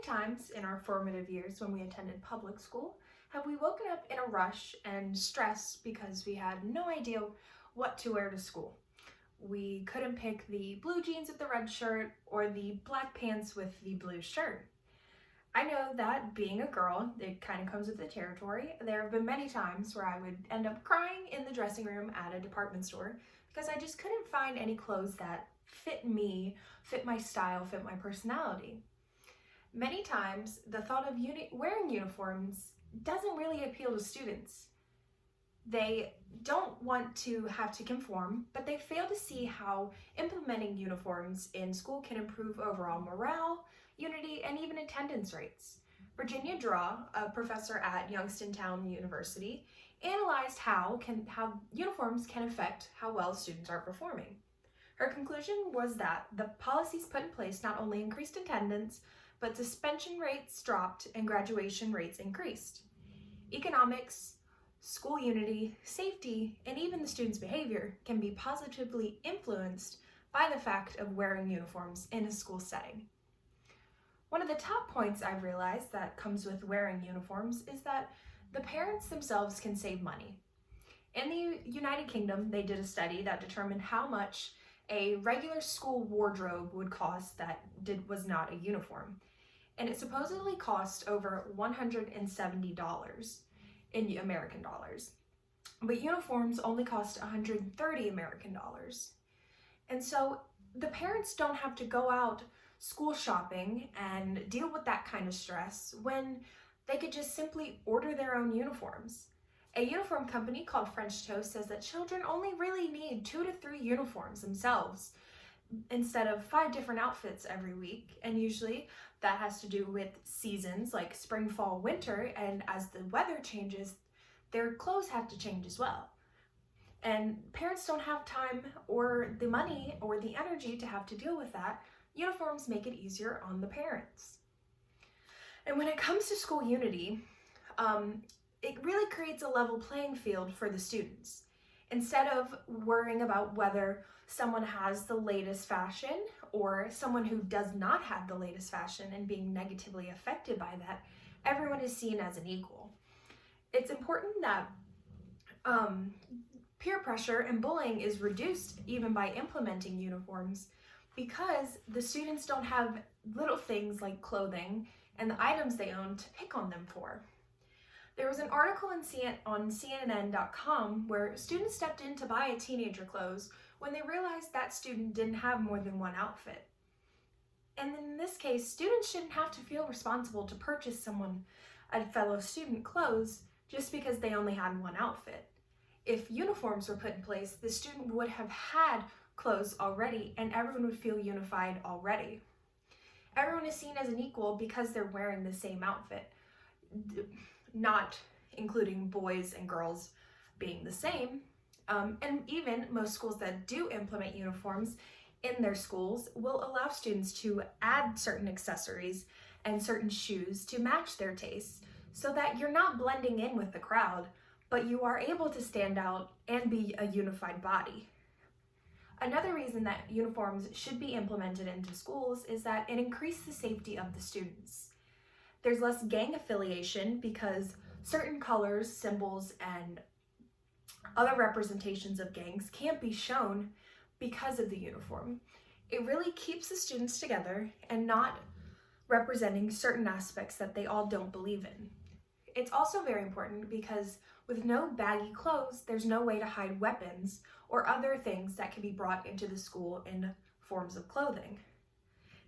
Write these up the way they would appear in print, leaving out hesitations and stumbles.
times in our formative years when we attended public school have we woken up in a rush and stress because we had no idea what to wear to school. We couldn't pick the blue jeans with the red shirt or the black pants with the blue shirt. I know that being a girl, it kind of comes with the territory. There have been many times where I would end up crying in the dressing room at a department store because I just couldn't find any clothes that fit me, fit my style, fit my personality. Many times, the thought of wearing uniforms doesn't really appeal to students. They don't want to have to conform, but they fail to see how implementing uniforms in school can improve overall morale, unity, and even attendance rates. Virginia Draw, a professor at Youngstown University, analyzed how uniforms can affect how well students are performing. Her conclusion was that the policies put in place not only increased attendance, but suspension rates dropped and graduation rates increased. Economics, school unity, safety, and even the students' behavior can be positively influenced by the fact of wearing uniforms in a school setting. One of the top points I've realized that comes with wearing uniforms is that the parents themselves can save money. In the United Kingdom, they did a study that determined how much a regular school wardrobe would cost that was not a uniform. And it supposedly cost over $170 in American dollars. But uniforms only cost $130 American dollars. And so the parents don't have to go out school shopping and deal with that kind of stress when they could just simply order their own uniforms. A uniform company called French Toast says that children only really need 2 to 3 uniforms themselves instead of 5 different outfits every week. And usually that has to do with seasons like spring, fall, winter. And as the weather changes, their clothes have to change as well. And parents don't have time or the money or the energy to have to deal with that. Uniforms make it easier on the parents. And when it comes to school unity, it really creates a level playing field for the students. Instead of worrying about whether someone has the latest fashion or someone who does not have the latest fashion and being negatively affected by that, everyone is seen as an equal. It's important that peer pressure and bullying is reduced even by implementing uniforms because the students don't have little things like clothing and the items they own to pick on them for. There was an article on CNN.com where students stepped in to buy a teenager clothes when they realized that student didn't have more than one outfit. And in this case, students shouldn't have to feel responsible to purchase a fellow student clothes just because they only had one outfit. If uniforms were put in place, the student would have had clothes already and everyone would feel unified already. Everyone is seen as an equal because they're wearing the same outfit, not including boys and girls being the same. And even most schools that do implement uniforms in their schools will allow students to add certain accessories and certain shoes to match their tastes so that you're not blending in with the crowd, but you are able to stand out and be a unified body. Another reason that uniforms should be implemented into schools is that it increases the safety of the students. There's less gang affiliation because certain colors, symbols, and other representations of gangs can't be shown because of the uniform. It really keeps the students together and not representing certain aspects that they all don't believe in. It's also very important because with no baggy clothes, there's no way to hide weapons or other things that can be brought into the school in forms of clothing.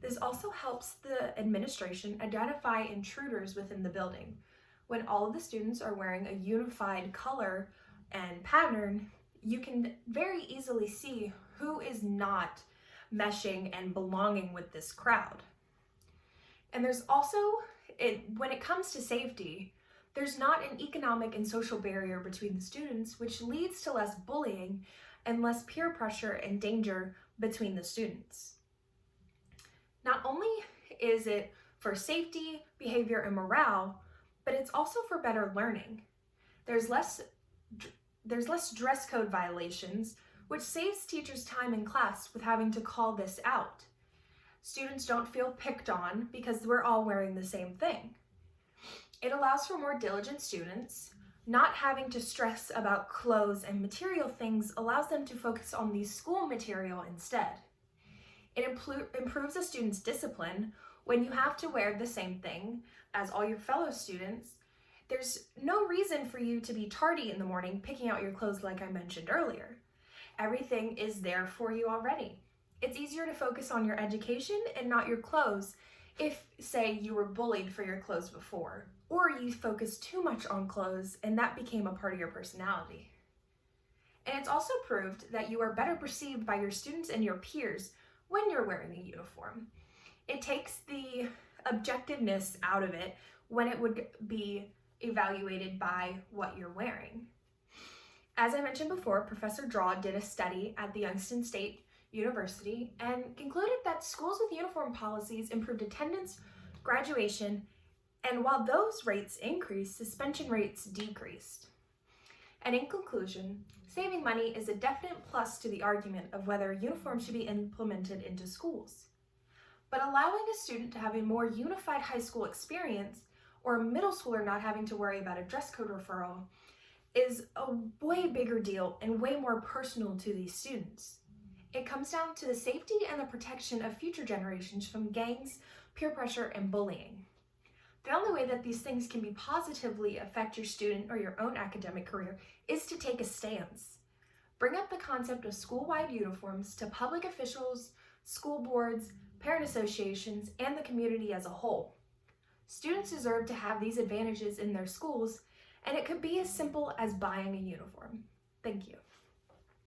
This also helps the administration identify intruders within the building. When all of the students are wearing a unified color and pattern, you can very easily see who is not meshing and belonging with this crowd. And there's also, when it comes to safety, there's not an economic and social barrier between the students, which leads to less bullying and less peer pressure and danger between the students. Not only is it for safety, behavior, and morale, but it's also for better learning. There's less dress code violations, which saves teachers time in class with having to call this out. Students don't feel picked on because we're all wearing the same thing. It allows for more diligent students. Not having to stress about clothes and material things allows them to focus on the school material instead. It improves a student's discipline. When you have to wear the same thing as all your fellow students, there's no reason for you to be tardy in the morning picking out your clothes like I mentioned earlier. Everything is there for you already. It's easier to focus on your education and not your clothes if, say, you were bullied for your clothes before, or you focused too much on clothes and that became a part of your personality. And it's also proved that you are better perceived by your students and your peers when you're wearing a uniform. It takes the objectiveness out of it when it would be evaluated by what you're wearing. As I mentioned before, Professor Draw did a study at the Youngstown State University and concluded that schools with uniform policies improved attendance, graduation, and while those rates increased, suspension rates decreased. And in conclusion, saving money is a definite plus to the argument of whether uniforms should be implemented into schools. But allowing a student to have a more unified high school experience, or a middle schooler not having to worry about a dress code referral, is a way bigger deal and way more personal to these students. It comes down to the safety and the protection of future generations from gangs, peer pressure, and bullying. The only way that these things can be positively affect your student or your own academic career is to take a stance. Bring up the concept of school-wide uniforms to public officials, school boards, parent associations, and the community as a whole. Students deserve to have these advantages in their schools, and it could be as simple as buying a uniform. Thank you.